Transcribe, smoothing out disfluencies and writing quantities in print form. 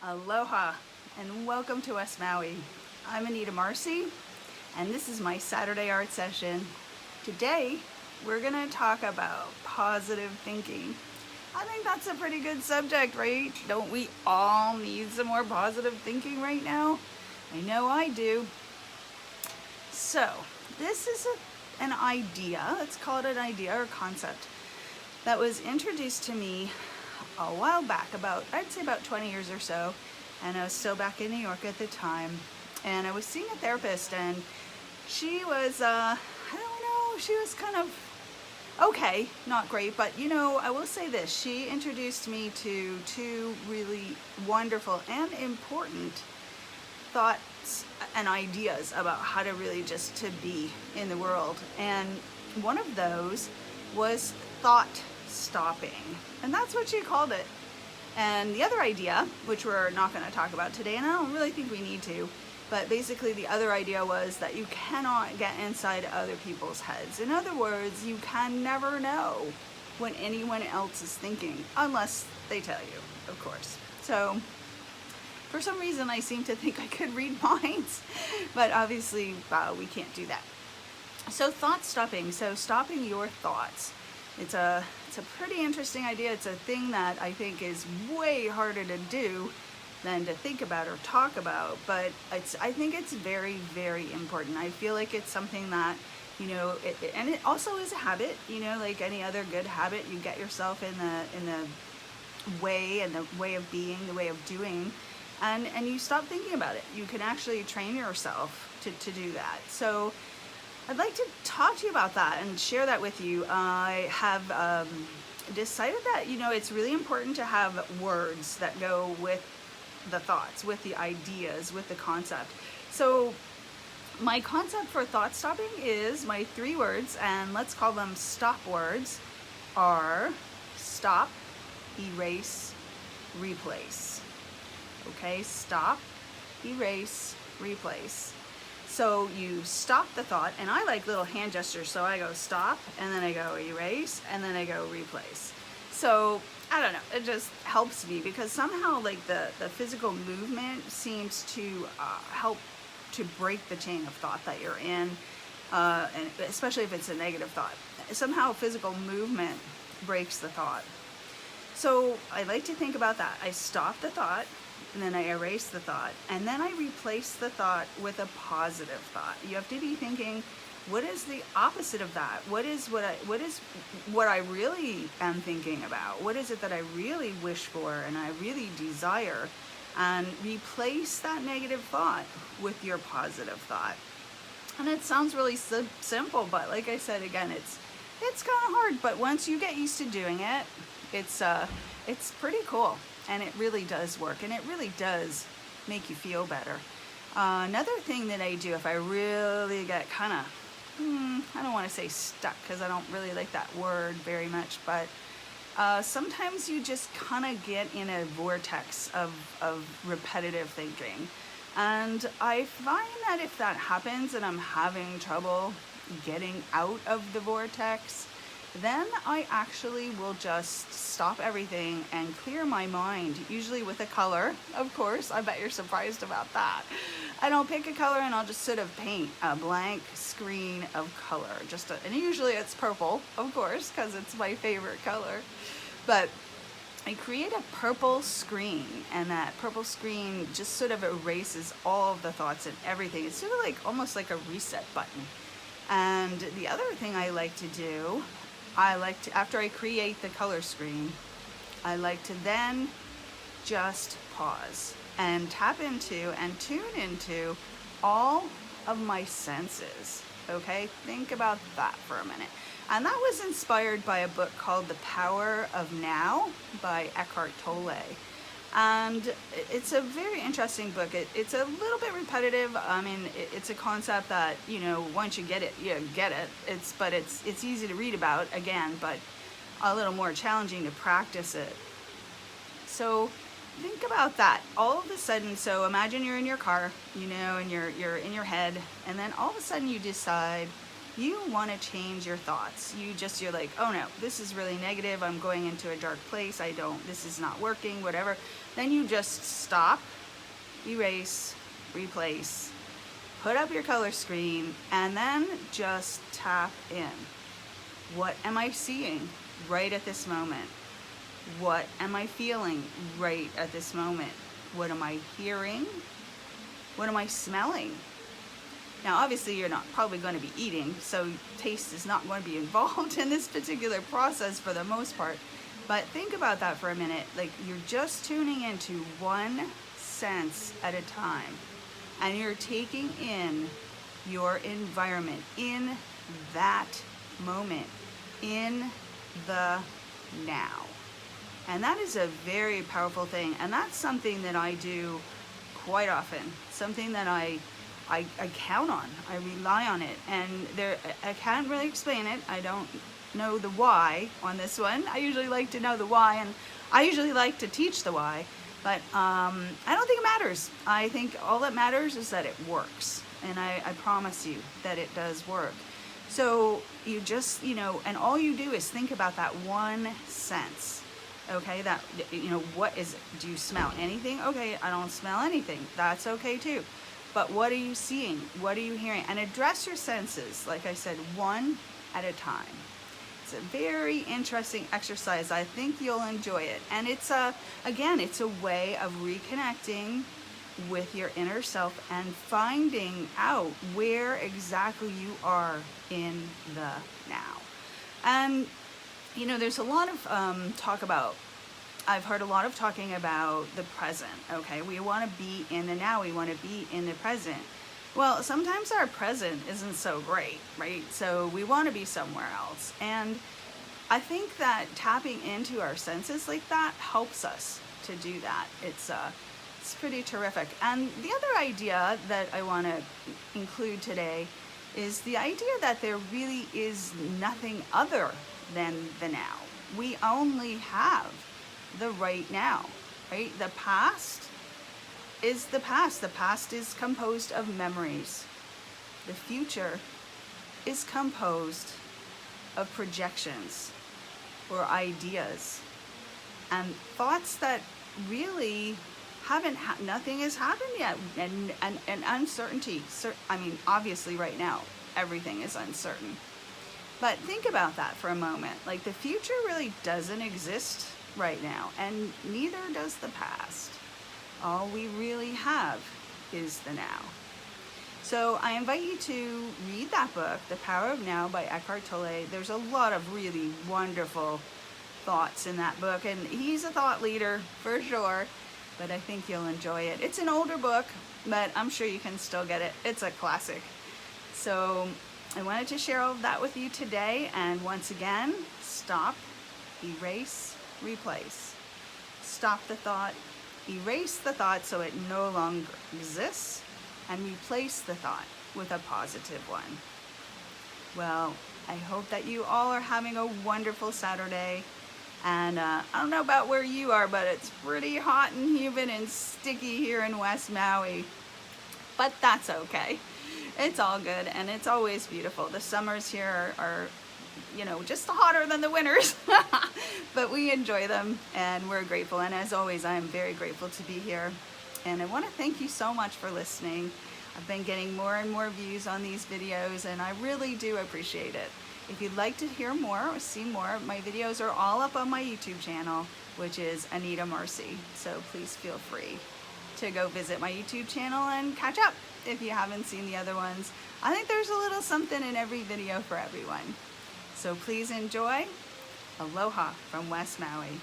Aloha and welcome to West Maui. I'm Anita Marcy and this is my Saturday art session. Today we're going to talk about positive thinking. I think that's a pretty good subject, right? Don't we all need some more positive thinking right now? I know I do. So this is an idea, let's call it an idea or concept, that was introduced to me a while back, I'd say about 20 years or so, and I was still back in New York at the time, and I was seeing a therapist, and she was, I don't know, she was kind of okay, not great, but I will say this, she introduced me to two really wonderful and important thoughts and ideas about how to really just to be in the world, and one of those was thought stopping, and that's what she called it. And the other idea, which we're not going to talk about today, and I don't really think we need to, but basically the other idea was that you cannot get inside other people's heads. In other words, you can never know what anyone else is thinking unless they tell you, of course. So for some reason I seem to think I could read minds, but obviously we can't do that. So thought stopping, so stopping your thoughts. It's a pretty interesting idea. It's a thing that I think is way harder to do than to think about or talk about, but I think it's very, very important. I feel like it's something that, and it also is a habit, like any other good habit. You get yourself in the way and the way of being, the way of doing, and you stop thinking about it. You can actually train yourself to do that. So I'd like to talk to you about that and share that with you. I have decided that, it's really important to have words that go with the thoughts, with the ideas, with the concept. So my concept for thought stopping is my 3 words, and let's call them stop words, are stop, erase, replace. Okay, stop, erase, replace. So you stop the thought, and I like little hand gestures, so I go stop, and then I go erase, and then I go replace. So I don't know, it just helps me because somehow like the physical movement seems to help to break the chain of thought that you're in, and especially if it's a negative thought. Somehow physical movement breaks the thought. So I like to think about that. I stop the thought, and then I erase the thought, and then I replace the thought with a positive thought. You have to be thinking, what is the opposite of that? What is what I really am thinking about? What is it that I really wish for and I really desire? And replace that negative thought with your positive thought. And it sounds really simple, but like I said again, it's kind of hard. But once you get used to doing it, it's pretty cool. And it really does work, and it really does make you feel better. Another thing that I do if I really get kind of, I don't want to say stuck because I don't really like that word very much, but sometimes you just kind of get in a vortex of repetitive thinking. And I find that if that happens and I'm having trouble getting out of the vortex, then I actually will just stop everything and clear my mind, usually with a color, of course. I bet you're surprised about that. And I'll pick a color and I'll just sort of paint a blank screen of color. And usually it's purple, of course, because it's my favorite color. But I create a purple screen, and that purple screen just sort of erases all of the thoughts and everything. It's sort of like almost like a reset button. And the other thing I like to do, after I create the color screen, I like to then just pause and tap into and tune into all of my senses. Okay, think about that for a minute. And that was inspired by a book called The Power of Now by Eckhart Tolle. And it's a very interesting book. It's a little bit repetitive. I mean, it's a concept that, once you get it, you get it. It's easy to read about, again, but a little more challenging to practice it. So think about that. All of a sudden, so imagine you're in your car, and you're in your head, and then all of a sudden you decide, you want to change your thoughts. You're like, oh no, this is really negative. I'm going into a dark place. This is not working, whatever. Then you just stop, erase, replace, put up your color screen, and then just tap in. What am I seeing right at this moment? What am I feeling right at this moment? What am I hearing? What am I smelling? Now, obviously, you're not probably going to be eating, so taste is not going to be involved in this particular process for the most part. But think about that for a minute. Like, you're just tuning into one sense at a time, and you're taking in your environment in that moment, in the now. And that is a very powerful thing, and that's something that I do quite often, something that I count on. I rely on it, and I can't really explain it. I don't know the why on this one. I usually like to know the why, and I usually like to teach the why, but I don't think it matters. I think all that matters is that it works, and I promise you that it does work. So you just, and all you do is think about that one sense. Okay, that, what is it? Do you smell anything? Okay, I don't smell anything. That's okay too. But what are you seeing? What are you hearing? And address your senses, like I said, one at a time. It's a very interesting exercise. I think you'll enjoy it. And it's again, it's a way of reconnecting with your inner self and finding out where exactly you are in the now. And there's a lot of talk about, I've heard a lot of talking about the present, okay? We want to be in the now, we want to be in the present. Well, sometimes our present isn't so great, right? So we want to be somewhere else. And I think that tapping into our senses like that helps us to do that. It's pretty terrific. And the other idea that I want to include today is the idea that there really is nothing other than the now. We only have the right now, right? The past is the past. The past is composed of memories. The future is composed of projections or ideas and thoughts that really nothing has happened yet, and uncertainty. I mean, obviously right now, everything is uncertain. But think about that for a moment. Like, the future really doesn't exist right now, and neither does the past. All we really have is the now. So I invite you to read that book, The Power of Now by Eckhart Tolle. There's a lot of really wonderful thoughts in that book, and he's a thought leader for sure, but I think you'll enjoy it. It's an older book, but I'm sure you can still get it. It's a classic. So I wanted to share all of that with you today, and once again, stop, erase, replace. Stop the thought, erase the thought so it no longer exists, and replace the thought with a positive one. Well, I hope that you all are having a wonderful Saturday. And I don't know about where you are, but it's pretty hot and humid and sticky here in West Maui. But that's okay. It's all good, and it's always beautiful. The summers here are just hotter than the winters. But we enjoy them, and we're grateful. And as always, I am very grateful to be here. And I want to thank you so much for listening. I've been getting more and more views on these videos, and I really do appreciate it. If you'd like to hear more or see more, my videos are all up on my YouTube channel, which is Anita Marcy. So please feel free to go visit my YouTube channel and catch up if you haven't seen the other ones. I think there's a little something in every video for everyone. So please enjoy. Aloha from West Maui.